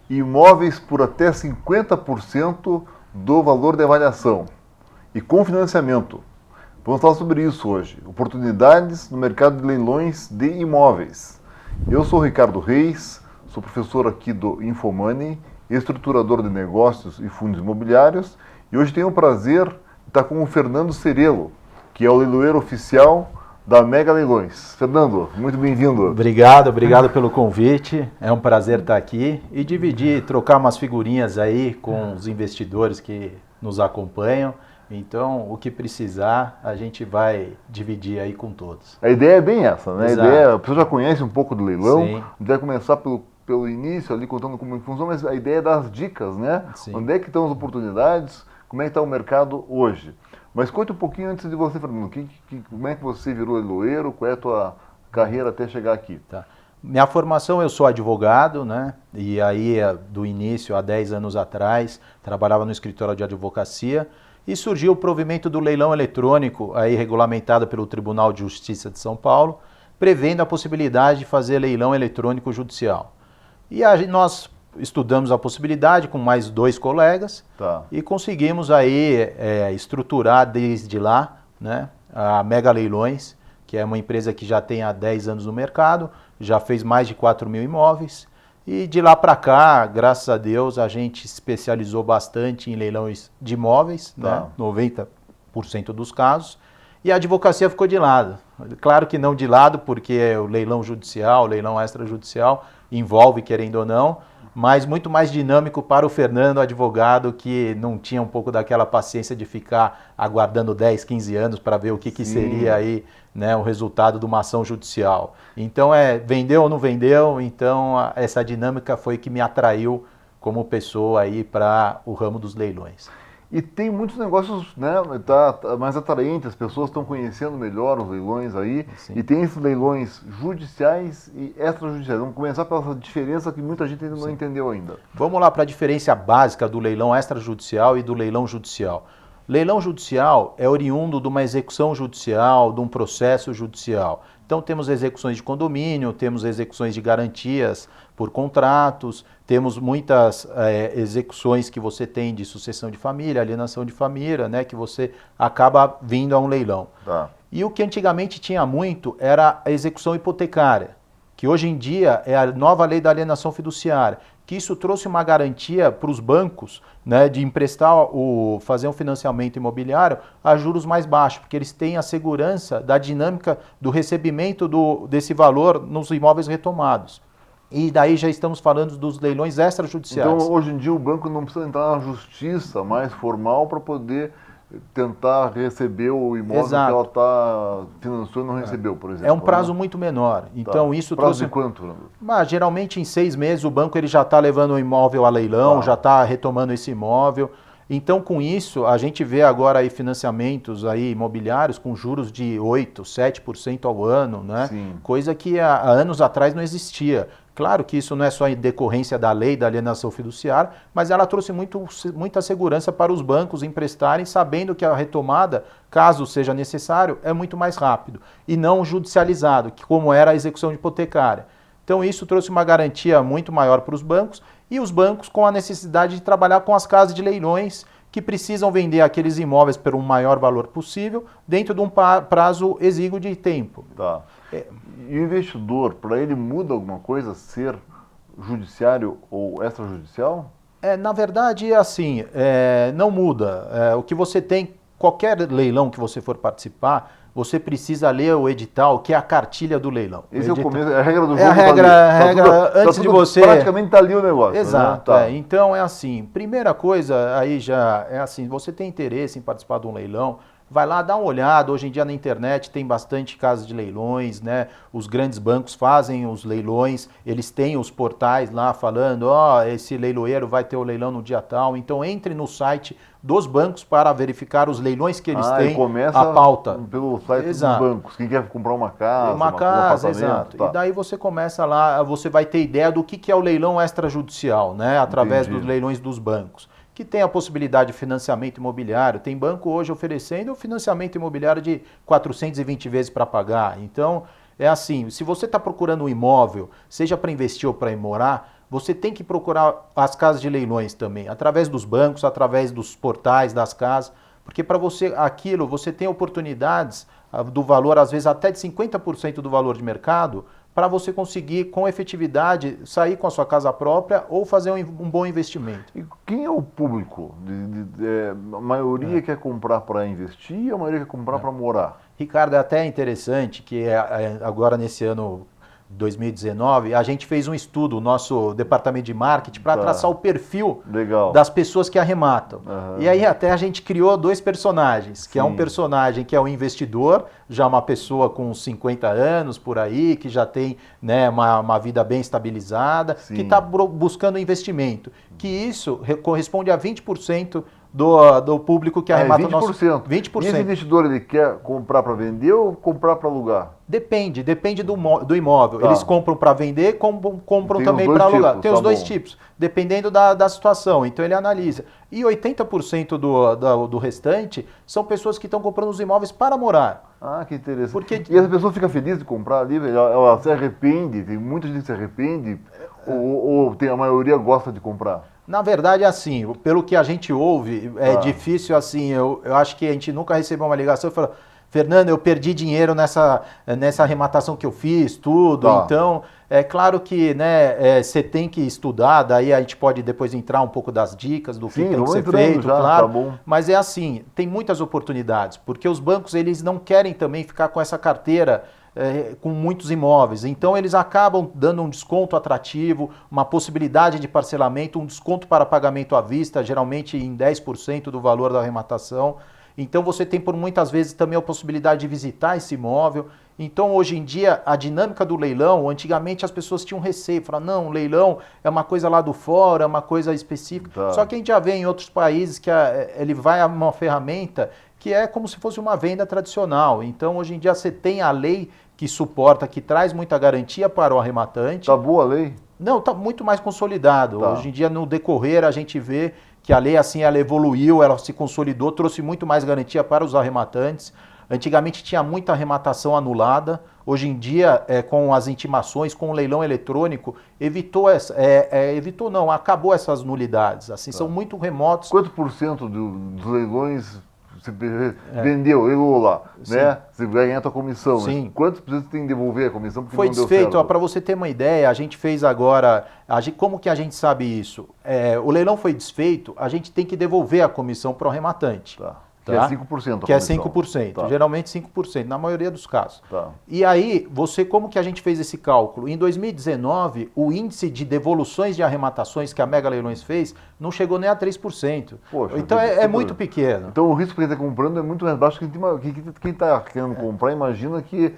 imóveis por até 50% do valor de avaliação e com financiamento. Vamos falar sobre isso hoje. Oportunidades no mercado de leilões de imóveis. Eu sou Ricardo Reis, sou professor aqui do Infomoney, estruturador de negócios e fundos imobiliários, e hoje tenho o prazer de estar com o Fernando Cerello, que é o leiloeiro oficial da Mega Leilões. Fernando, muito bem-vindo. Obrigado pelo convite. É um prazer estar aqui e dividir, trocar umas figurinhas aí com os investidores que nos acompanham. Então, o que precisar, a gente vai dividir aí com todos. A ideia é bem essa, né? Exato. A ideia, a pessoa já conhece um pouco do leilão, Sim. a gente vai começar pelo início ali, contando como funciona, mas a ideia é dar as dicas, né? Sim. Onde é que estão as oportunidades, como é que está o mercado hoje. Mas conta um pouquinho antes de você, Fernando, como é que você virou leiloeiro, qual é a tua carreira até chegar aqui? Tá. Minha formação, eu sou advogado, né? E aí, do início, há 10 anos atrás, trabalhava no escritório de advocacia e surgiu o provimento do leilão eletrônico, aí regulamentado pelo Tribunal de Justiça de São Paulo, prevendo a possibilidade de fazer leilão eletrônico judicial. E nós estudamos a possibilidade com mais 2 colegas e conseguimos aí estruturar desde lá, né, a Mega Leilões, que é uma empresa que já tem há 10 anos no mercado, já fez mais de 4.000 imóveis, e de lá para cá, graças a Deus, a gente se especializou bastante em leilões de imóveis, né, 90% dos casos, e a advocacia ficou de lado. Claro que não de lado, porque o leilão judicial, o leilão extrajudicial, envolve, querendo ou não, mas muito mais dinâmico para o Fernando, advogado, que não tinha um pouco daquela paciência de ficar aguardando 10, 15 anos para ver o que seria aí, né, o resultado de uma ação judicial. Então, vendeu ou não vendeu, então essa dinâmica foi que me atraiu como pessoa aí para o ramo dos leilões. E tem muitos negócios, né, mais atraentes, as pessoas estão conhecendo melhor os leilões aí. Sim. E tem esses leilões judiciais e extrajudiciais. Vamos começar pela diferença que muita gente ainda não entendeu ainda. Vamos lá para a diferença básica do leilão extrajudicial e do leilão judicial. Leilão judicial é oriundo de uma execução judicial, de um processo judicial. Então temos execuções de condomínio, temos execuções de garantias por contratos, temos muitas execuções que você tem de sucessão de família, alienação de família, né, que você acaba vindo a um leilão. E o que antigamente tinha muito era a execução hipotecária, que hoje em dia é a nova lei da alienação fiduciária, que isso trouxe uma garantia para os bancos, né, de emprestar, fazer um financiamento imobiliário a juros mais baixos, porque eles têm a segurança da dinâmica do recebimento desse valor nos imóveis retomados. E daí já estamos falando dos leilões extrajudiciais. Então, hoje em dia, o banco não precisa entrar na justiça mais formal para poder tentar receber o imóvel que ela está financiando e não recebeu, por exemplo. É um prazo muito menor. Então, isso prazo trouxe... de quanto? Geralmente, em 6 meses, o banco ele já está levando o imóvel a leilão, já está retomando esse imóvel. Então, com isso, a gente vê agora aí financiamentos aí imobiliários com juros de 8%, 7% ao ano, né? Sim. Coisa que há anos atrás não existia. Claro que isso não é só em decorrência da lei da alienação fiduciária, mas ela trouxe muita segurança para os bancos emprestarem, sabendo que a retomada, caso seja necessário, é muito mais rápido e não judicializado, que como era a execução hipotecária. Então isso trouxe uma garantia muito maior para os bancos e os bancos com a necessidade de trabalhar com as casas de leilões que precisam vender aqueles imóveis por um maior valor possível dentro de um prazo exíguo de tempo. E o investidor, para ele muda alguma coisa ser judiciário ou extrajudicial? Na verdade, é assim, não muda. O que você tem, qualquer leilão que você for participar, você precisa ler o edital, que é a cartilha do leilão. Esse é o começo, é a regra do jogo. É a regra antes de você... Praticamente está ali o negócio. Exato. Né? Então é assim, primeira coisa aí já é assim, você tem interesse em participar de um leilão, vai lá, dá uma olhada. Hoje em dia na internet tem bastante casas de leilões, né? Os grandes bancos fazem os leilões, eles têm os portais lá falando, esse leiloeiro vai ter o leilão no dia tal. Então entre no site dos bancos para verificar os leilões que eles têm, começa a pauta. Pelo site dos bancos. Quem quer comprar uma casa, uma casa, exato. E daí você começa lá, você vai ter ideia do que é o leilão extrajudicial, né? Através dos leilões dos bancos, que tem a possibilidade de financiamento imobiliário. Tem banco hoje oferecendo financiamento imobiliário de 420 vezes para pagar. Então, é assim, se você está procurando um imóvel, seja para investir ou para morar, você tem que procurar as casas de leilões também, através dos bancos, através dos portais das casas, porque para você aquilo, você tem oportunidades do valor, às vezes até de 50% do valor de mercado, para você conseguir com efetividade sair com a sua casa própria ou fazer um bom investimento. E quem é o público? A maioria quer comprar para investir, a maioria quer comprar para morar? Ricardo, é até interessante que agora nesse ano 2019, a gente fez um estudo, o nosso departamento de marketing, para traçar o perfil das pessoas que arrematam. E aí até a gente criou dois personagens, que é um personagem que é o investidor, já uma pessoa com 50 anos por aí, que já tem, né, uma vida bem estabilizada, que está buscando investimento. Que isso corresponde a 20% do público que arremata o nosso... 20%. E esse investidor, ele quer comprar para vender ou comprar para alugar? Depende do imóvel. Eles compram para vender, compram também para alugar. Tem os dois tipos, dependendo da situação. Então ele analisa. E 80% do restante são pessoas que estão comprando os imóveis para morar. Ah, que interessante. E essa pessoa fica feliz de comprar ali? Ela se arrepende? Tem muita gente que se arrepende? Ou a maioria gosta de comprar? Na verdade, assim, pelo que a gente ouve, é difícil, assim, eu acho que a gente nunca recebeu uma ligação e falou, Fernando, eu perdi dinheiro nessa arrematação que eu fiz, tudo. Então, é claro que, né, você tem que estudar, daí a gente pode depois entrar um pouco das dicas do que tem que ser feito, claro. Tá, mas é assim, tem muitas oportunidades, porque os bancos, eles não querem também ficar com essa carteira com muitos imóveis. Então eles acabam dando um desconto atrativo, uma possibilidade de parcelamento, um desconto para pagamento à vista, geralmente em 10% do valor da arrematação. Então você tem por muitas vezes também a possibilidade de visitar esse imóvel. Então hoje em dia a dinâmica do leilão, antigamente as pessoas tinham receio, falavam, não, o leilão é uma coisa lá do fora, é uma coisa específica. Só que a gente já vê em outros países que ele vai a uma ferramenta que é como se fosse uma venda tradicional. Então hoje em dia você tem a lei que suporta, que traz muita garantia para o arrematante. Está boa a lei? Não, está muito mais consolidado. Hoje em dia, no decorrer, a gente vê que a lei, assim, ela evoluiu, ela se consolidou, trouxe muito mais garantia para os arrematantes. Antigamente tinha muita arrematação anulada. Hoje em dia, com as intimações, com o leilão eletrônico, acabou essas nulidades. Assim, são muito remotos. Quanto por cento dos leilões você vendeu, leilou lá, né? Você vai ganhar a tua comissão. Sim. Quantos por cento você tem que devolver a comissão porque foi não deu desfeito, certo? Para você ter uma ideia, a gente fez agora, como que a gente sabe isso? O leilão foi desfeito, a gente tem que devolver a comissão para o arrematante. Que é 5%. Que é 5%, geralmente 5%, na maioria dos casos. E aí, como que a gente fez esse cálculo? Em 2019, o índice de devoluções de arrematações que a Mega Leilões fez não chegou nem a 3%. Poxa, então é muito pequeno. Então o risco que ele está comprando é muito mais baixo que quem está querendo comprar. Imagina que,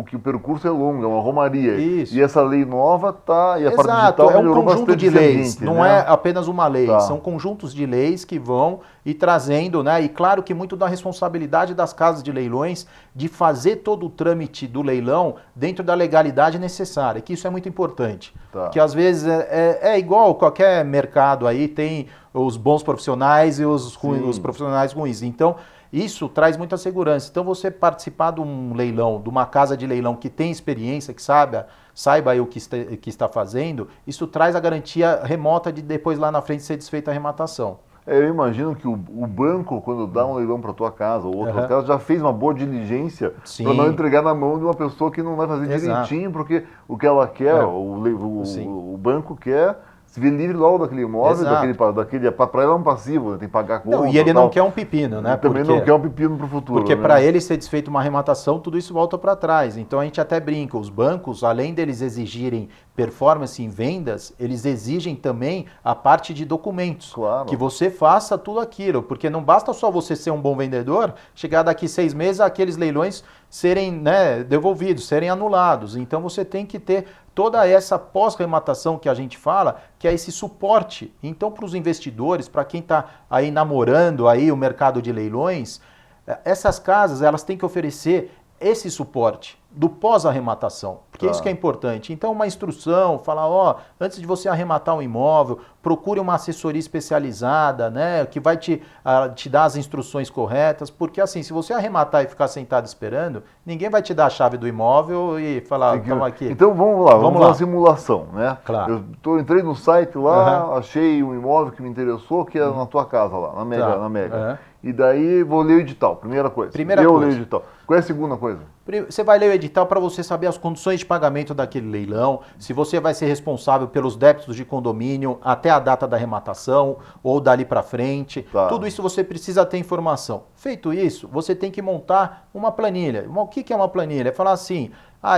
que o percurso é longo, é uma romaria. Isso. E essa lei nova está... Exato, é um conjunto de leis, não é apenas uma lei. São conjuntos de leis que vão e trazendo, né? E claro que muito da responsabilidade das casas de leilões de fazer todo o trâmite do leilão dentro da legalidade necessária, que isso é muito importante. Que às vezes é igual qualquer mercado aí, tem os bons profissionais e os profissionais ruins. Então, isso traz muita segurança. Então, você participar de um leilão, de uma casa de leilão que tem experiência, que saiba aí o que está fazendo, isso traz a garantia remota de depois lá na frente ser desfeita a arrematação. Eu imagino que o banco, quando dá um leilão para tua casa ou outra casa, já fez uma boa diligência para não entregar na mão de uma pessoa que não vai fazer direitinho, porque o que ela quer, o banco quer se ver livre logo daquele imóvel, para ela é um passivo, né? Tem que pagar conta. Não, e ele não quer um pepino, né? Também não quer um pepino para o futuro. Porque né? para ele ser desfeito uma arrematação, tudo isso volta para trás. Então a gente até brinca, os bancos, além deles exigirem performance em vendas, eles exigem também a parte de documentos. Claro. Que você faça tudo aquilo, porque não basta só você ser um bom vendedor, chegar daqui 6 meses, aqueles leilões serem, né, devolvidos, serem anulados. Então você tem que ter toda essa pós-rematação que a gente fala, que é esse suporte. Então, para os investidores, para quem está aí namorando aí o mercado de leilões, essas casas elas têm que oferecer esse suporte. do pós-arrematação, porque Tá. isso que é importante. Então, uma instrução, falar, ó, antes de você arrematar um imóvel, procure uma assessoria especializada, né, que vai te dar as instruções corretas, porque assim, se você arrematar e ficar sentado esperando, ninguém vai te dar a chave do imóvel e falar, estamos aqui. Então vamos lá, vamos lá, simulação, né? Claro. Entrei no site lá, achei um imóvel que me interessou, que é na tua casa lá, na Mega. Tá. Na Mega. E daí vou ler o edital, primeira coisa. Primeira eu coisa. leio o edital. Qual é a segunda coisa? Você vai ler o edital para você saber as condições de pagamento daquele leilão, se você vai ser responsável pelos débitos de condomínio até a data da arrematação ou dali para frente. Tá. Tudo isso você precisa ter informação. Feito isso, você tem que montar uma planilha. O que é uma planilha? É falar assim,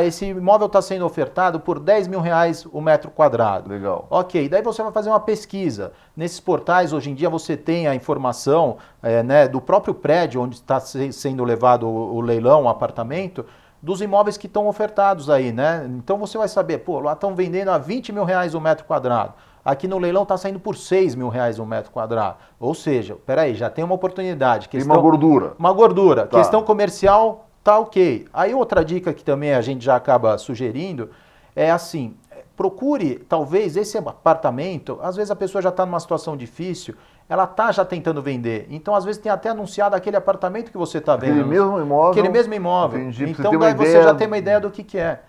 esse imóvel está sendo ofertado por R$10.000 o metro quadrado. Legal. Ok, daí você vai fazer uma pesquisa. Nesses portais, hoje em dia, você tem a informação né, do próprio prédio onde está sendo levado o leilão, o apartamento, dos imóveis que estão ofertados aí, né? Então você vai saber, pô, lá estão vendendo a R$20.000 o metro quadrado. Aqui no leilão está saindo por R$6.000 o metro quadrado. Ou seja, peraí, já tem uma oportunidade. Tem uma gordura. Uma gordura. Tá. Questão comercial, tá ok. Aí outra dica que também a gente já acaba sugerindo é assim, procure talvez esse apartamento, às vezes a pessoa já está numa situação difícil, ela está já tentando vender. Então, às vezes, tem até anunciado aquele apartamento que você está vendo. Aquele mesmo imóvel. Aquele mesmo imóvel. Entendi, então, daí você já tem uma ideia do que é.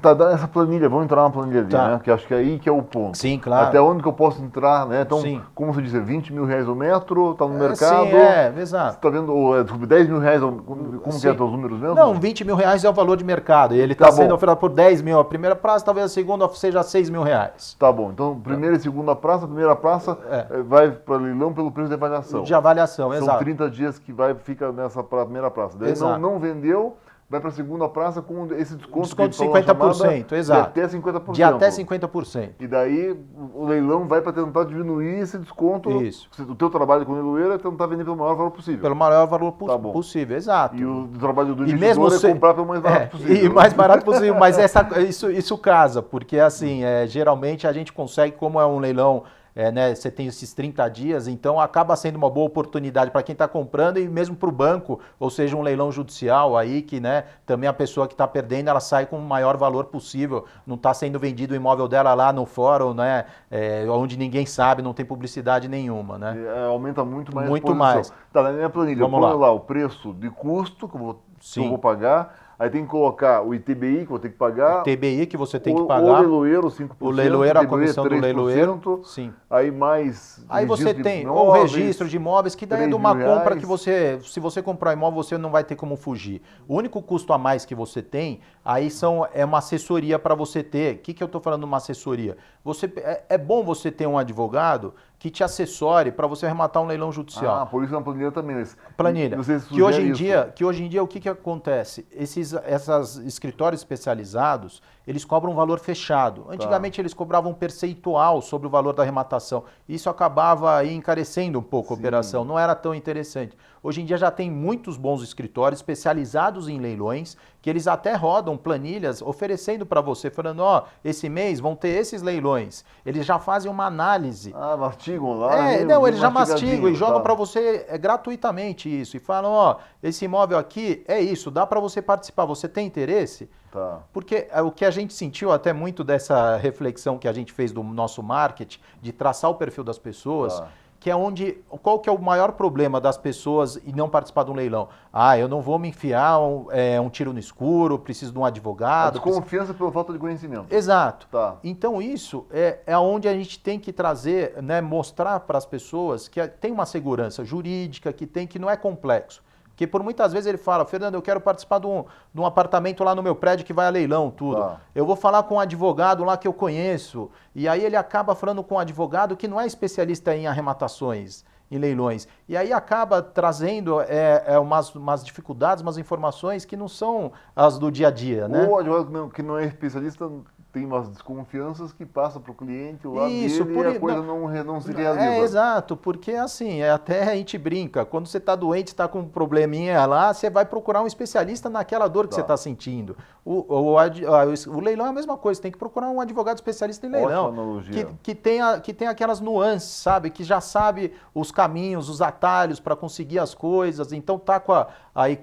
Tá dando essa planilha, vamos entrar na planilha ali, Tá. né? Que acho que é aí que é o ponto. Sim, claro. Até onde que eu posso entrar, né? Então, Sim. como você disse, R$20.000 o metro, tá no mercado. Sim, exato. Você tá vendo, desculpa, R$10.000, como que é os números mesmo? Não, R$20.000 é o valor de mercado. E ele está Tá sendo bom. ofertado por 10 mil a primeira praça, talvez a segunda seja R$6.000. Tá bom, então primeira e segunda praça, a primeira praça vai para leilão pelo preço de avaliação. De avaliação, São exato. 30 dias que fica nessa primeira praça. Daí Exato. não vendeu, vai para a segunda praça com esse desconto. Desconto de que a gente falou na 50%, chamada, exato. De até 50%. De até 50%. E daí o leilão vai para tentar diminuir esse desconto. Isso. O teu trabalho com o leiloeiro é tentar vender pelo maior valor possível. Pelo maior valor Tá bom. possível, exato. E o trabalho do E investidor mesmo é comprar pelo mais barato possível. E mais barato possível, mas isso casa, porque assim, geralmente a gente consegue, como é um leilão, né, você tem esses 30 dias, então acaba sendo uma boa oportunidade para quem está comprando e mesmo para o banco, ou seja, um leilão judicial aí que, né, também a pessoa que está perdendo, ela sai com o maior valor possível, não está sendo vendido o imóvel dela lá no fórum, né, onde ninguém sabe, não tem publicidade nenhuma, né? Aumenta muito mais Muito a exposição. mais. Tá, na minha planilha, Vamos eu ponho lá. lá o preço de custo que eu vou pagar, aí tem que colocar o ITBI que eu vou ter que pagar, TBI que você tem que o pagar. leiloeiro 5%, O leiloeiro, a ITBI comissão do 3%, leiloeiro. Sim. Aí mais Aí você registro de tem o imóveis, registro de imóveis, que daí é de uma R$3.000. compra que você, se você comprar imóvel, você não vai ter como fugir. O único custo a mais que você tem, aí é uma assessoria para você ter. O que eu estou falando de uma assessoria? É bom você ter um advogado que te assessore para você arrematar um leilão judicial. Por isso na planilha também. Planilha. Você Que hoje em sugere dia o que acontece? Esses escritórios especializados, eles cobram um valor fechado. Antigamente eles cobravam um percentual sobre o valor da arrematação. Isso acabava aí encarecendo um pouco a operação, não era tão interessante. Hoje em dia já tem muitos bons escritórios especializados em leilões, que eles até rodam planilhas oferecendo para você, falando, esse mês vão ter esses leilões. Eles já fazem uma análise. mastigam lá. Eles já mastigam e jogam para você gratuitamente isso. E falam, esse imóvel aqui é isso, dá para você participar. Você tem interesse? Tá. Porque o que a gente sentiu até muito dessa reflexão que a gente fez do nosso marketing, de traçar o perfil das pessoas, que é qual que é o maior problema das pessoas e não participar de um leilão? Eu não vou me enfiar um tiro no escuro, preciso de um advogado. A desconfiança pela falta de conhecimento. Exato. Tá. Então isso é onde a gente tem que trazer, né, mostrar para as pessoas que tem uma segurança jurídica, que não é complexo. Porque por muitas vezes ele fala, Fernando, eu quero participar de um apartamento lá no meu prédio que vai a leilão, tudo. Eu vou falar com um advogado lá que eu conheço. E aí ele acaba falando com um advogado que não é especialista em arrematações, em leilões. E aí acaba trazendo umas dificuldades, umas informações que não são as do dia a dia, né? Ou o advogado que não é especialista tem umas desconfianças que passa para o cliente o lado Isso, dele e a coisa não se realiza. Exato, porque assim, até a gente brinca, quando você está doente, está com um probleminha lá, você vai procurar um especialista naquela dor que você está sentindo. O leilão é a mesma coisa, tem que procurar um advogado especialista em leilão. Ótima analogia. Que tem aquelas nuances, sabe? Que já sabe os caminhos, os atalhos para conseguir as coisas, então tá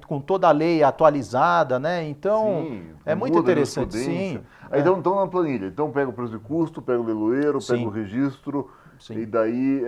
com toda a lei atualizada, né? Então, sim, é muito interessante, sim. Aí então na planilha, então pega o preço de custo, pega o leiloeiro, Sim. pega o registro, Sim. e daí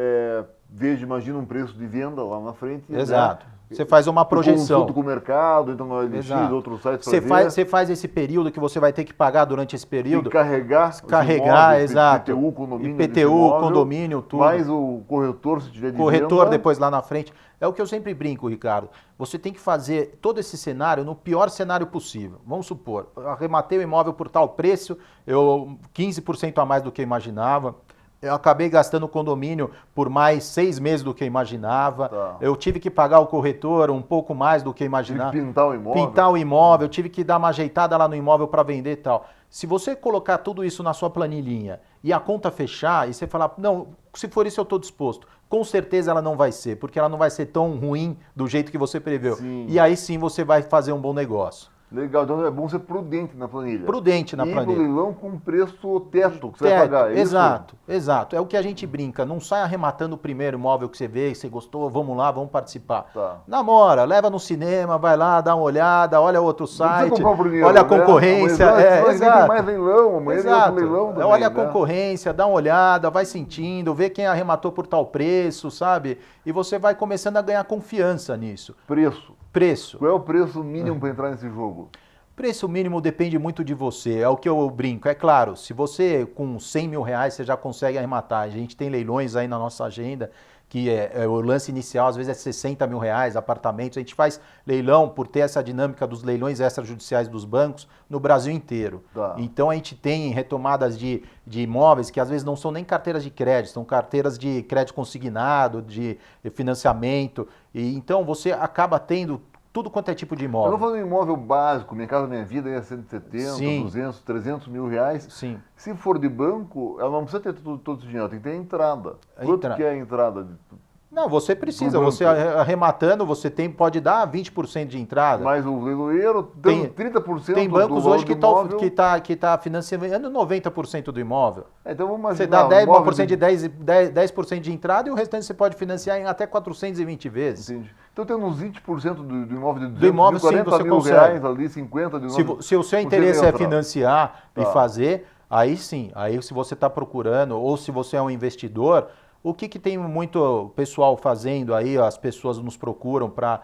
imagina um preço de venda lá na frente. Exato. Né? Você faz uma projeção. Consulta com o mercado, então no OLX, outros sites você faz esse período que você vai ter que pagar durante esse período. E carregar, exato. IPTU, condomínio, condomínio, tudo. Mais o corretor, se tiver de corretor venda. Depois lá na frente. É o que eu sempre brinco, Ricardo. Você tem que fazer todo esse cenário no pior cenário possível. Vamos supor, eu arrematei o imóvel por tal preço, 15% a mais do que eu imaginava. Eu acabei gastando o condomínio por mais 6 meses do que eu imaginava. Tá. Eu tive que pagar o corretor um pouco mais do que eu imaginava. Tive que pintar o imóvel. Pintar o imóvel, tive que dar uma ajeitada lá no imóvel para vender e tal. Se você colocar tudo isso na sua planilhinha e a conta fechar e você falar, não, se for isso eu estou disposto. Com certeza ela não vai ser, porque ela não vai ser tão ruim do jeito que você preveu. Sim. E aí sim você vai fazer um bom negócio. Legal, então é bom ser prudente na planilha. Prudente na planilha. E no leilão com preço teto que você vai pagar. Exato. É o que a gente brinca. Não sai arrematando o primeiro imóvel que você vê, que você gostou, vamos lá, vamos participar. Tá. Namora, leva no cinema, vai lá, dá uma olhada, olha outro site, primeiro, olha a concorrência. Exato. Tem mais leilão, amanhã tem outro leilão também, olha a concorrência, dá uma olhada, vai sentindo, vê quem arrematou por tal preço, sabe? E você vai começando a ganhar confiança nisso. Preço. Qual é o preço mínimo para entrar nesse jogo? Preço mínimo depende muito de você, é o que eu brinco. É claro, se você com 100 mil reais você já consegue arrematar. A gente tem leilões aí na nossa agenda, que o lance inicial às vezes é 60 mil reais, apartamentos. A gente faz leilão por ter essa dinâmica dos leilões extrajudiciais dos bancos no Brasil inteiro. Tá. Então a gente tem retomadas de imóveis que às vezes não são nem carteiras de crédito, são carteiras de crédito consignado, de financiamento. E então você acaba tendo tudo quanto é tipo de imóvel. Eu não falando em imóvel básico, Minha Casa Minha Vida é 170, Sim. 200, 300 mil reais. Sim. Se for de banco, ela não precisa ter todo esse dinheiro, tem que ter a entrada. Quanto que é a entrada? Não, você precisa, você arrematando, você pode dar 20% de entrada. Mas o leiloeiro tem 30% tem bancos do hoje que imóvel. Que tá financiando 90% do imóvel. Então vamos você imaginar, dá 10% de 10% de entrada e o restante você pode financiar em até 420 vezes. Entendi. Então tendo uns 20% do imóvel de 200 do imóvel, mil, 40 sim, você mil consegue. Reais ali, 50 de imóvel. Se o seu interesse é financiar e fazer, aí sim, aí se você está procurando ou se você é um investidor, o que tem muito pessoal fazendo aí, as pessoas nos procuram para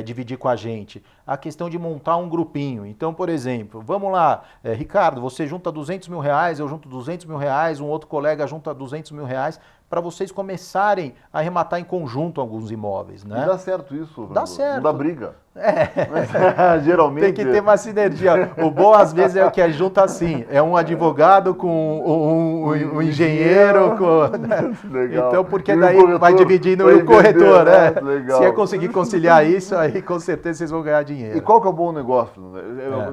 dividir com a gente? A questão de montar um grupinho. Então, por exemplo, vamos lá, Ricardo, você junta 200 mil reais, eu junto 200 mil reais, um outro colega junta 200 mil reais, para vocês começarem a arrematar em conjunto alguns imóveis, né? E dá certo isso, dá certo. Não dá briga. Mas, geralmente... Tem que ter uma sinergia. O bom, às vezes, é o que junta assim. É um advogado com um engenheiro. Legal. Então, porque daí vai dividindo o corretor, né? Se é conseguir conciliar isso, aí com certeza vocês vão ganhar dinheiro. E qual que é o bom negócio?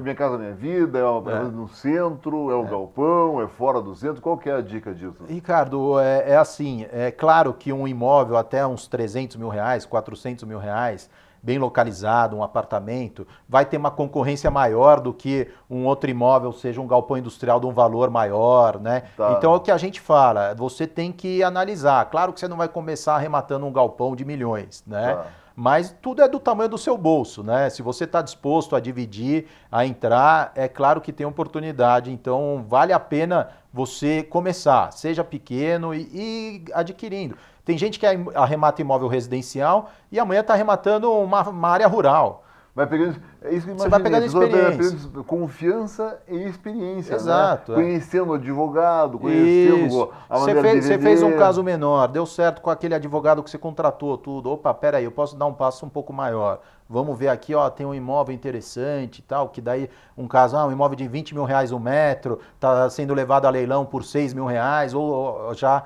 Minha Casa Minha Vida, é no centro, é o galpão, é fora do centro? Qual que é a dica disso? Ricardo, é assim, é claro que um imóvel até uns 300 mil reais, 400 mil reais, bem localizado, um apartamento, vai ter uma concorrência maior do que um outro imóvel, seja um galpão industrial de um valor maior, né? Tá. Então é o que a gente fala, você tem que analisar. Claro que você não vai começar arrematando um galpão de milhões, né? Tá. Mas tudo é do tamanho do seu bolso, né? Se você está disposto a dividir, a entrar, é claro que tem oportunidade. Então, vale a pena você começar, seja pequeno e adquirindo. Tem gente que arremata imóvel residencial e amanhã está arrematando uma área rural. Vai pegando, é isso que você vai pegando experiência. Pegando confiança e experiência. Exato. Né? Conhecendo o advogado, conhecendo a maneira de vender. Você fez um caso menor, deu certo com aquele advogado que você contratou, tudo. Opa, peraí, eu posso dar um passo um pouco maior. Vamos ver aqui, ó, tem um imóvel interessante e tal, que daí um caso, um imóvel de 20 mil reais um metro, está sendo levado a leilão por 6 mil reais, ou já...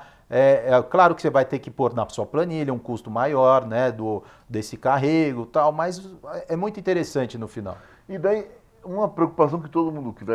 claro que você vai ter que pôr na sua planilha um custo maior, né, desse carrego e tal, mas é muito interessante no final. E daí, Uma preocupação que todo mundo que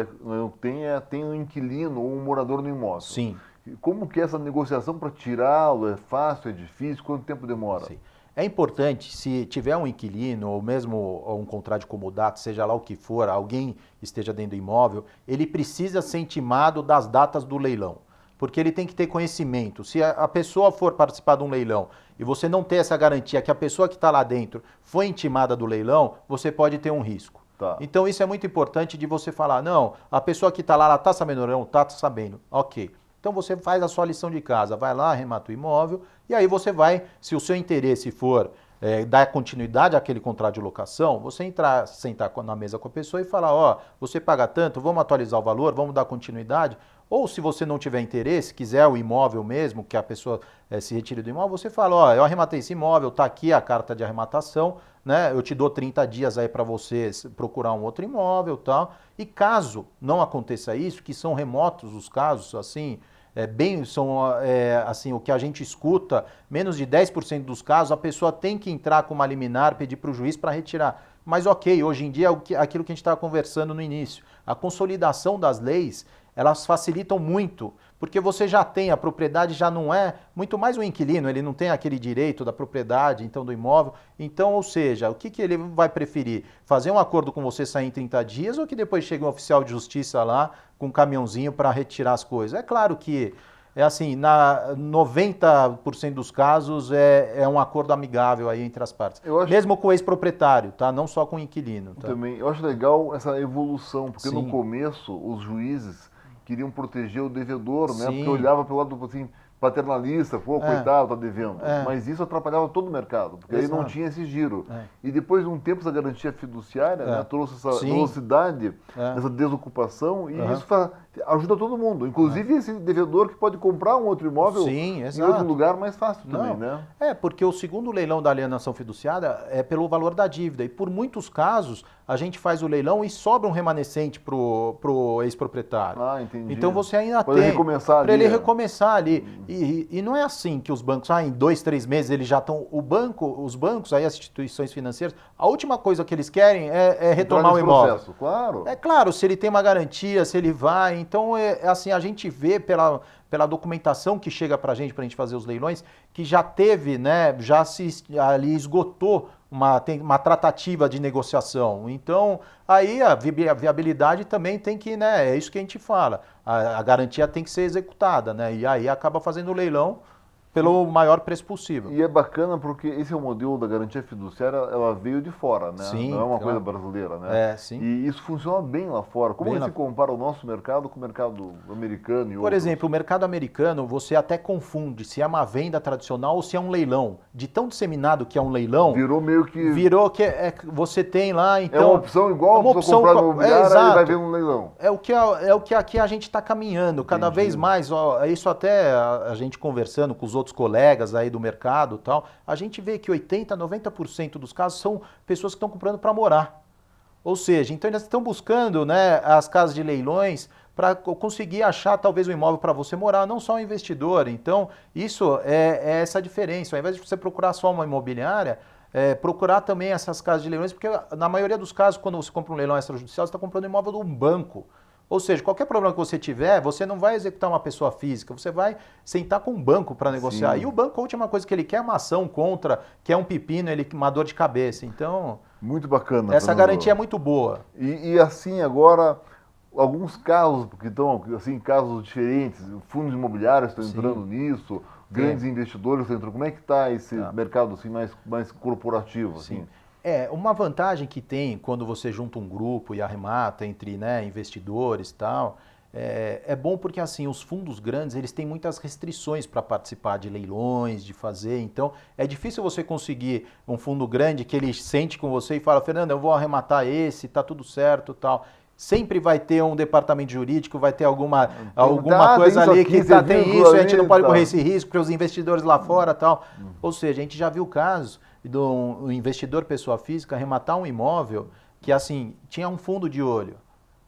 tem um inquilino ou um morador no imóvel. Sim. Como que é essa negociação para tirá-lo? É fácil, é difícil? Quanto tempo demora? Sim. É importante, se tiver um inquilino ou mesmo um contrato de comodato, seja lá o que for, alguém esteja dentro do imóvel, ele precisa ser intimado das datas do leilão. Porque ele tem que ter conhecimento. Se a pessoa for participar de um leilão e você não ter essa garantia que a pessoa que está lá dentro foi intimada do leilão, você pode ter um risco. Tá. Então isso é muito importante de você falar, não, a pessoa que está lá, ela está sabendo ou não? Está sabendo. Ok. Então você faz a sua lição de casa, vai lá, arremata o imóvel e aí você vai, se o seu interesse for dar continuidade àquele contrato de locação, você sentar na mesa com a pessoa e falar, ó, você paga tanto, vamos atualizar o valor, vamos dar continuidade. Ou se você não tiver interesse, quiser o imóvel mesmo, que a pessoa se retire do imóvel, você fala, ó, eu arrematei esse imóvel, tá aqui a carta de arrematação, né? Eu te dou 30 dias aí para você procurar um outro imóvel e tal. E caso não aconteça isso, que são remotos os casos, assim, assim, o que a gente escuta, menos de 10% dos casos, a pessoa tem que entrar com uma liminar, pedir para o juiz para retirar. Mas ok, hoje em dia é aquilo que a gente estava conversando no início. A consolidação das leis, elas facilitam muito, porque você já tem, a propriedade já não é, muito mais o inquilino, ele não tem aquele direito da propriedade, então do imóvel. Então, ou seja, o que ele vai preferir? Fazer um acordo com você sair em 30 dias ou que depois chegue um oficial de justiça lá com um caminhãozinho para retirar as coisas? É claro que, na 90% dos casos é um acordo amigável aí entre as partes. Mesmo com o ex-proprietário, tá? Não só com o inquilino. Tá? Também, eu acho legal essa evolução, porque Sim. no começo os juízes queriam proteger o devedor, né? Sim. Porque olhava pelo lado assim, paternalista, pô, coitado, tá devendo. Mas isso atrapalhava todo o mercado, porque aí não tinha esse giro. E depois de um tempo essa garantia fiduciária né, trouxe essa velocidade, essa desocupação, e isso ajuda todo mundo, inclusive esse devedor que pode comprar um outro imóvel em outro lugar mais fácil também, né? Porque o segundo leilão da alienação fiduciária é pelo valor da dívida, e por muitos casos a gente faz o leilão e sobra um remanescente pro ex-proprietário. Ah, entendi. Então você ainda pode tem recomeçar para ele recomeçar ali. E não é assim que os bancos, em 2, 3 meses eles já estão. Os bancos, aí as instituições financeiras, a última coisa que eles querem é retomar o imóvel. Processo, claro. É claro, se ele tem uma garantia, se ele vai. Então, assim, a gente vê pela documentação que chega para a gente fazer os leilões, que já teve, né, ali esgotou uma tratativa de negociação. Então, aí a viabilidade também tem que, né, é isso que a gente fala, a garantia tem que ser executada, né, e aí acaba fazendo o leilão pelo maior preço possível. E é bacana porque esse é o modelo da garantia fiduciária, ela veio de fora, né? Sim, não é uma coisa brasileira, né? Sim. E isso funciona bem lá fora. Como se compara o nosso mercado com o mercado americano e outros? Por exemplo, o mercado americano, você até confunde se é uma venda tradicional ou se é um leilão. De tão disseminado que é um leilão... Virou meio que... Virou que você tem lá, então... É uma opção igual a pessoa comprar no imobiliária e vai ver um leilão. É o que aqui a gente está caminhando. Cada vez mais, isso até a gente conversando com os outros colegas aí do mercado e tal, a gente vê que 80%, 90% dos casos são pessoas que estão comprando para morar. Ou seja, então eles estão buscando, né, as casas de leilões para conseguir achar talvez um imóvel para você morar, não só um investidor. Então, isso é essa diferença. Ao invés de você procurar só uma imobiliária, procurar também essas casas de leilões, porque na maioria dos casos, quando você compra um leilão extrajudicial, você está comprando um imóvel de um banco. Ou seja, qualquer problema que você tiver, você não vai executar uma pessoa física, você vai sentar com um banco para negociar. Sim. E o banco, a última coisa que ele quer é uma ação contra, que é um pepino, uma dor de cabeça. Então, muito bacana. Essa garantia é muito boa. E assim, agora, alguns casos, porque estão assim, casos diferentes, fundos imobiliários estão entrando nisso, grandes investidores estão entrando. Como é que está esse mercado assim, mais corporativo? Sim. Assim? Uma vantagem que tem quando você junta um grupo e arremata entre investidores e tal, é bom porque assim, os fundos grandes eles têm muitas restrições para participar de leilões, de fazer, então é difícil você conseguir um fundo grande que ele sente com você e fala, Fernando, eu vou arrematar esse, tá tudo certo e tal. Sempre vai ter um departamento jurídico, vai ter alguma coisa ali que tem isso, a gente não pode correr esse risco para os investidores lá fora e tal. Ou seja, a gente já viu casos de um investidor pessoa física arrematar um imóvel que assim tinha um fundo de olho.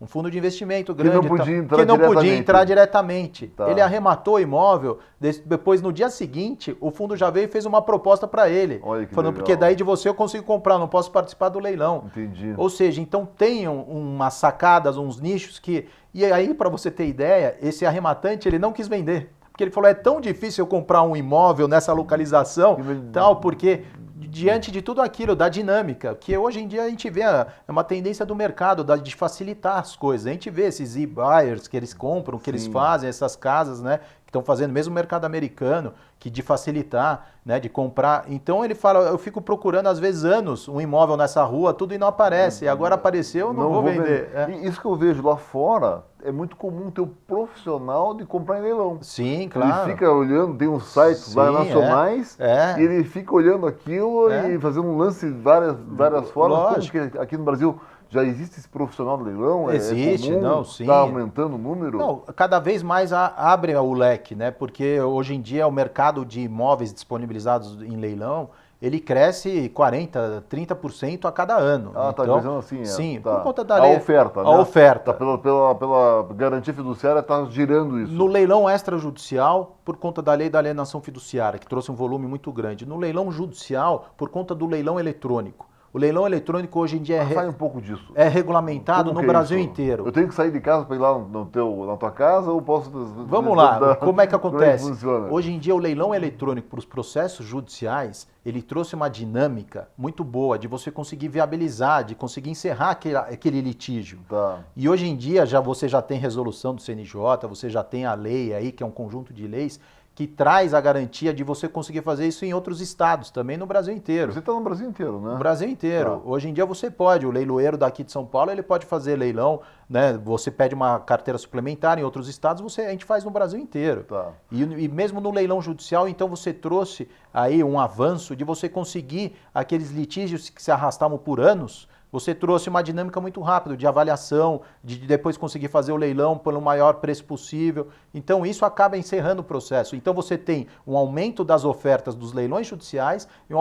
um fundo de investimento Que grande, não podia entrar que não podia diretamente. entrar diretamente. Tá. Ele arrematou o imóvel, depois no dia seguinte, o fundo já veio e fez uma proposta para ele. Olha que Falando, legal. porque daí de você eu consigo comprar, não posso participar do leilão. Entendi. Ou seja, então tem umas sacadas, uns nichos que... E aí, para você ter ideia, esse arrematante, ele não quis vender. Porque ele falou, é tão difícil eu comprar um imóvel nessa localização, tal, porque diante de tudo aquilo, da dinâmica, que hoje em dia a gente vê, é uma tendência do mercado, de facilitar as coisas. A gente vê esses e-buyers que eles compram, que eles fazem, essas casas, né, que estão fazendo, mesmo o mercado americano, que de facilitar, né, de comprar. Então ele fala, eu fico procurando às vezes anos um imóvel nessa rua, tudo e não aparece. E agora apareceu, eu não vou vender. E isso que eu vejo lá fora, é muito comum ter um profissional de comprar em leilão. Sim, claro. Ele fica olhando, tem uns sites lá nacionais, e ele fica olhando aquilo e fazendo um lance de várias formas. Lógico. Como que aqui no Brasil já existe esse profissional de leilão? Existe, comum? não, sim. Está aumentando o número? Não, cada vez mais abre o leque, né? Porque hoje em dia o mercado de imóveis disponibilizados em leilão, ele cresce 40%, 30% a cada ano. Ah, tá então, dizendo assim, sim, tá. por conta da lei. A oferta, né? A oferta. Tá pela garantia fiduciária, está girando isso. No leilão extrajudicial, por conta da lei da alienação fiduciária, que trouxe um volume muito grande. No leilão judicial, por conta do leilão eletrônico. O leilão eletrônico hoje em dia Sai um pouco disso. é regulamentado no Brasil inteiro. Eu tenho que sair de casa para ir lá na tua casa ou posso... Vamos lá, como é que acontece? Como é que funciona? Hoje em dia o leilão eletrônico para os processos judiciais, ele trouxe uma dinâmica muito boa de você conseguir viabilizar, de conseguir encerrar aquele litígio. Tá. E hoje em dia você já tem resolução do CNJ, você já tem a lei aí, que é um conjunto de leis, que traz a garantia de você conseguir fazer isso em outros estados, também no Brasil inteiro. Você está no Brasil inteiro, né? No Brasil inteiro. Tá. Hoje em dia você pode, o leiloeiro daqui de São Paulo, ele pode fazer leilão, né? Você pede uma carteira suplementar em outros estados, a gente faz no Brasil inteiro. Tá. E mesmo no leilão judicial, então você trouxe aí um avanço de você conseguir aqueles litígios que se arrastavam por anos. Você trouxe uma dinâmica muito rápida de avaliação, de depois conseguir fazer o leilão pelo maior preço possível. Então isso acaba encerrando o processo. Então você tem um aumento das ofertas dos leilões judiciais e um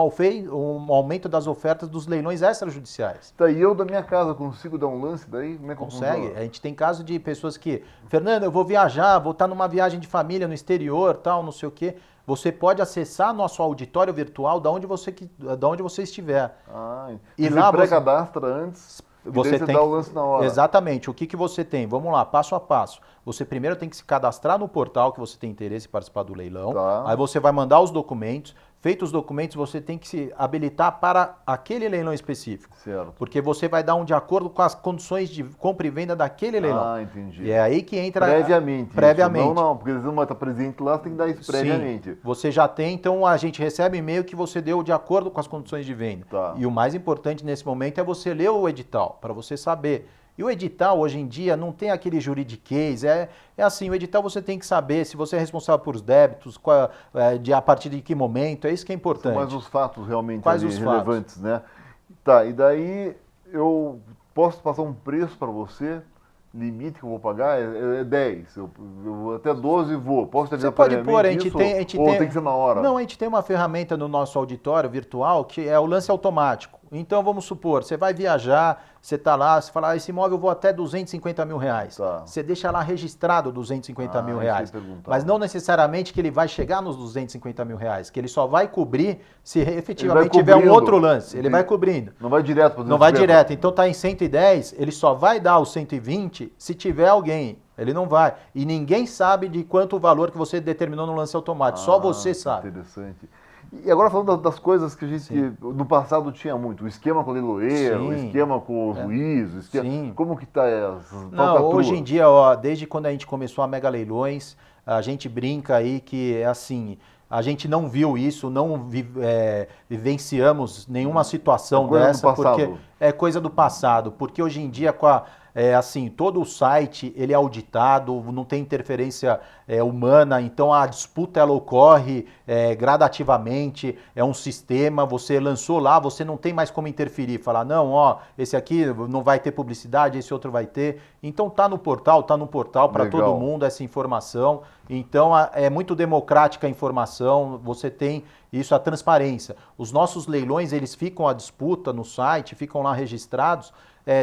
aumento das ofertas dos leilões extrajudiciais. Tá, e eu da minha casa consigo dar um lance daí? Como é que consegue? A gente tem casos de pessoas que, Fernando, eu vou viajar, vou estar numa viagem de família no exterior, tal, não sei o quê. Você pode acessar nosso auditório virtual da onde você estiver. E lá você pré-cadastra antes, você tem dá o lance na hora. Exatamente. O que você tem? Vamos lá, passo a passo. Você primeiro tem que se cadastrar no portal que você tem interesse em participar do leilão. Tá. Aí você vai mandar os documentos. Feitos os documentos, você tem que se habilitar para aquele leilão específico. Certo. Porque você vai dar de acordo com as condições de compra e venda daquele leilão. Entendi. E é aí que entra... Previamente. Previamente. Não, porque eles não vão estar presente lá, você tem que dar isso previamente. Sim, você já tem, então a gente recebe e-mail que você deu de acordo com as condições de venda. Tá. E o mais importante nesse momento é você ler o edital, para você saber. E o edital, hoje em dia, não tem aquele juridiquês, é assim, o edital você tem que saber se você é responsável por os débitos, a partir de que momento, é isso que é importante. Mas os fatos realmente fatos? relevantes, né? Tá, e daí eu posso passar um preço para você, limite que eu vou pagar é 10, eu até 12 vou, posso ter Você pode pôr, a gente tem que ser na hora? Não, a gente tem uma ferramenta no nosso auditório virtual que é o lance automático. Então vamos supor, você vai viajar, você está lá, você fala, esse imóvel eu vou até 250 mil reais. Tá. Você deixa lá registrado 250 mil reais. Mas não necessariamente que ele vai chegar nos 250 mil reais, que ele só vai cobrir se efetivamente tiver um outro lance. Ele vai cobrindo. Não vai direto para o 250. Não vai direto. Então está em 110, ele só vai dar os 120 se tiver alguém. Ele não vai. E ninguém sabe de quanto o valor que você determinou no lance automático. Só você sabe. Interessante. E agora falando das coisas que a gente no passado tinha muito, o esquema com o leiloeiro, o esquema com o juiz, o esquema, como que está essa? Não, hoje em dia, desde quando a gente começou a Mega Leilões, a gente brinca aí que é assim, a gente não viu isso, não vivenciamos nenhuma situação dessa, porque é coisa do passado, porque hoje em dia assim, todo o site ele é auditado, não tem interferência humana, então a disputa ela ocorre gradativamente, é um sistema, você lançou lá, você não tem mais como interferir, falar, não, esse aqui não vai ter publicidade, esse outro vai ter. Então tá no portal para todo mundo essa informação. Então é muito democrática a informação, você tem Isso, a transparência. Os nossos leilões, eles ficam à disputa no site, ficam lá registrados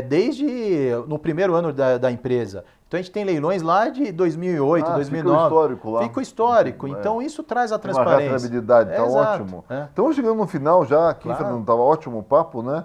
desde no primeiro ano da empresa. Então a gente tem leilões lá de 2008, 2009. Fica o histórico lá. Fica o histórico. Então isso traz a Tem uma transparência. rastreabilidade, tá ótimo. Então chegando no final já aqui, Claro. Fernando, estava ótimo o papo, né?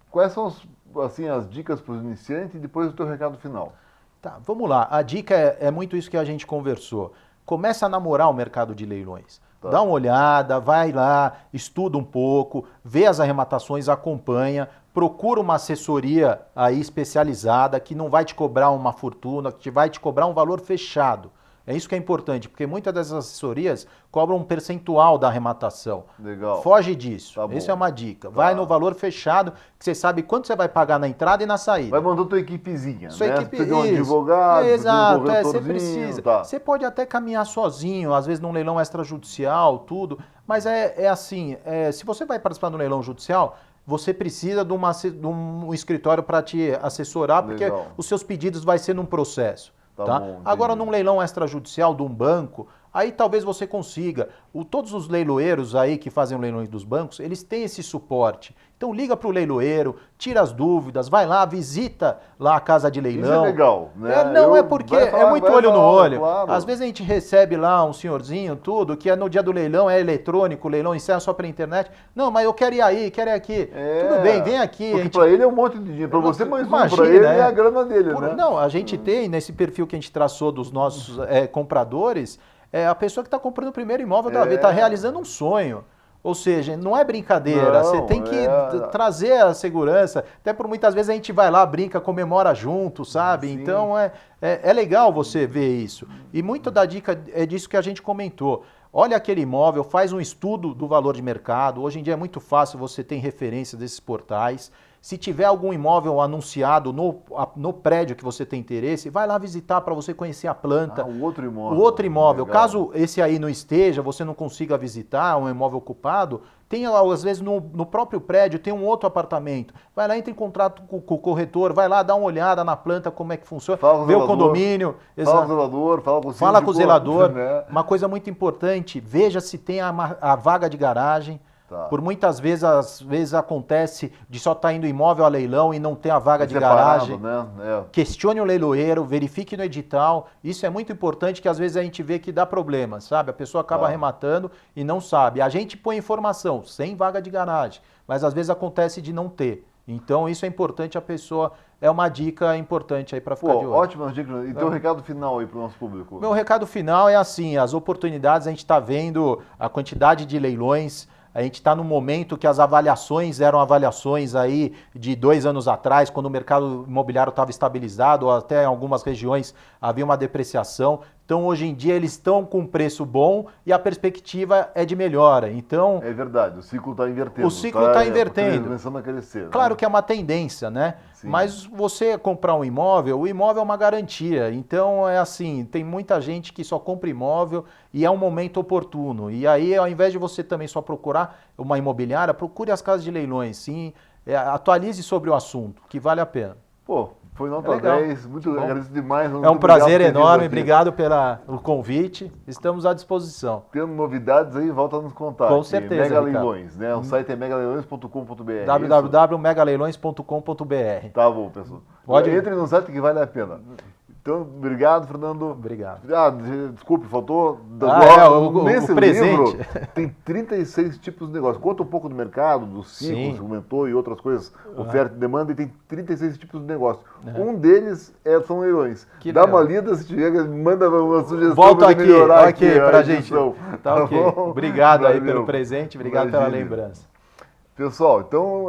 Quais são as dicas para os iniciantes e depois o teu recado final? Tá, vamos lá. A dica é muito isso que a gente conversou. Começa a namorar o mercado de leilões. Tá. Dá uma olhada, vai lá, estuda um pouco, vê as arrematações, acompanha, procura uma assessoria aí especializada que não vai te cobrar uma fortuna, que vai te cobrar um valor fechado. É isso que é importante, porque muitas dessas assessorias cobram um percentual da arrematação. Legal. Foge disso. Tá bom. Essa é uma dica. Tá. Vai no valor fechado, que você sabe quanto você vai pagar na entrada e na saída. Vai mandar tua equipezinha, Sua né? equipe, Você tem um advogado, exato, um você corretorzinho, precisa. tá. Você pode até caminhar sozinho, às vezes num leilão extrajudicial, tudo, mas é assim, se você vai participar do leilão judicial, você precisa de um escritório para te assessorar, porque Legal. os seus pedidos vai ser num processo. Tá bom, Agora, entendi. num leilão extrajudicial de um banco, aí talvez você consiga. Todos os leiloeiros aí que fazem leilões dos bancos, eles têm esse suporte. Então liga para o leiloeiro, tira as dúvidas, vai lá, visita lá a casa de leilão. Isso é legal, né? É porque é muito olho no olho. Claro. Às vezes a gente recebe lá um senhorzinho, tudo, que no dia do leilão é eletrônico, o leilão encerra só pela internet. Não, mas eu quero ir aí, quero ir aqui. Tudo bem, vem aqui. Porque para ele é um monte de dinheiro, para você mais um, Imagina, para ele é a grana dele, né? Não, a gente tem nesse perfil que a gente traçou dos nossos compradores, a pessoa que está comprando o primeiro imóvel da vida, está realizando um sonho. Ou seja, não é brincadeira, você tem que trazer a segurança, até por muitas vezes a gente vai lá, brinca, comemora junto, sabe? Sim. Então é legal você ver isso. E muito da dica é disso que a gente comentou. Olha aquele imóvel, faz um estudo do valor de mercado. Hoje em dia é muito fácil, você tem referência desses portais. Se tiver algum imóvel anunciado no prédio que você tem interesse, vai lá visitar para você conhecer a planta. O outro imóvel. O outro imóvel. Legal. Caso esse aí não esteja, você não consiga visitar, um imóvel ocupado, tem às vezes no próprio prédio, tem um outro apartamento. Vai lá, entra em contrato com o corretor, vai lá, dá uma olhada na planta, como é que funciona, vê o condomínio. Fala com o zelador, fala com o zelador. Né? Uma coisa muito importante, veja se tem a vaga de garagem. Tá. Por muitas vezes, às vezes acontece de só estar indo imóvel a leilão e não ter a vaga de garagem. Né? Questione o leiloeiro, verifique no edital. Isso é muito importante, que às vezes a gente vê que dá problema, sabe? A pessoa acaba arrematando e não sabe. A gente põe informação, sem vaga de garagem, mas às vezes acontece de não ter. Então isso é importante, a pessoa... É uma dica importante aí para ficar de olho. Ótimas dicas. E teu recado final aí para o nosso público? Meu recado final é assim, as oportunidades, a gente está vendo a quantidade de leilões. A gente está no momento que as avaliações eram avaliações aí de 2 anos atrás, quando o mercado imobiliário estava estabilizado, ou até em algumas regiões havia uma depreciação. Então, hoje em dia, eles estão com um preço bom e a perspectiva é de melhora. Então, é verdade, o ciclo está invertendo. O ciclo está invertendo. Começando a crescer. Claro, né? que é uma tendência, né? Sim. Mas você comprar um imóvel, o imóvel é uma garantia. Então, é assim, tem muita gente que só compra imóvel e é um momento oportuno. E aí, ao invés de você também só procurar uma imobiliária, procure as casas de leilões, sim. Atualize sobre o assunto, que vale a pena. Pô, foi nota 10, muito agradeço demais. É um prazer enorme, obrigado pelo convite, estamos à disposição. Tendo novidades aí, volta a nos contar. Com certeza, Mega Leilões, né? O site é megaleilões.com.br. www.megaleilões.com.br. Tá bom, pessoal. Entre no site que vale a pena. Então, obrigado, Fernando. Obrigado. Desculpe, faltou... Nesse livro tem 36 tipos de negócio. Conta um pouco do mercado, do ciclo, você comentou, e outras coisas, oferta e demanda, e tem 36 tipos de negócio. Um deles são leilões. Dá uma lida, se tiver, manda uma sugestão. Volta aqui, melhorar pra gente. Tá ok. Obrigado aí pelo presente, obrigado pela lembrança. Pessoal, então,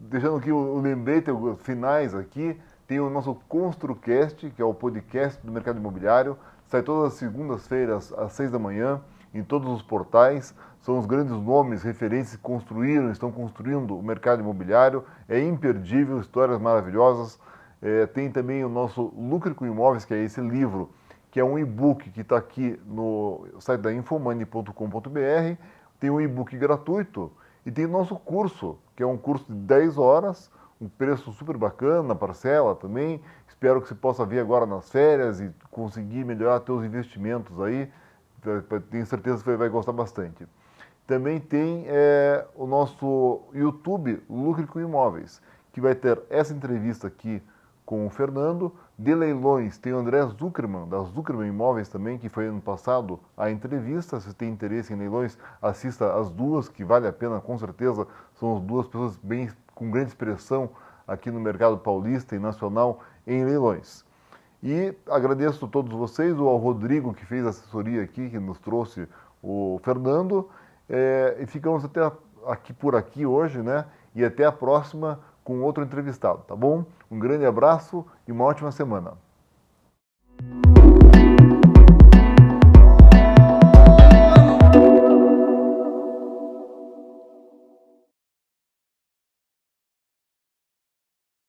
deixando aqui o lembrete, os finais aqui, tem o nosso ConstruCast, que é o podcast do mercado imobiliário. Sai todas as segundas-feiras, às 6 da manhã, em todos os portais. São os grandes nomes, referências que estão construindo o mercado imobiliário. É imperdível, histórias maravilhosas. Tem também o nosso Lucre com Imóveis, que é esse livro, que é um e-book que está aqui no site da infomoney.com.br. Tem um e-book gratuito e tem o nosso curso, que é um curso de 10 horas, um preço super bacana, parcela também. Espero que você possa vir agora nas férias e conseguir melhorar seus investimentos aí. Tenho certeza que você vai gostar bastante. também tem o nosso YouTube Lucre com Imóveis, que vai ter essa entrevista aqui com o Fernando. De leilões tem o André Zuckerman, da Zuckerman Imóveis também, que foi ano passado a entrevista. Se tem interesse em leilões, assista as duas, que vale a pena com certeza. São as duas pessoas com grande expressão aqui no mercado paulista e nacional em leilões. E agradeço a todos vocês, ao Rodrigo que fez a assessoria aqui, que nos trouxe o Fernando. E ficamos até por aqui hoje, né? E até a próxima com outro entrevistado, tá bom? Um grande abraço e uma ótima semana.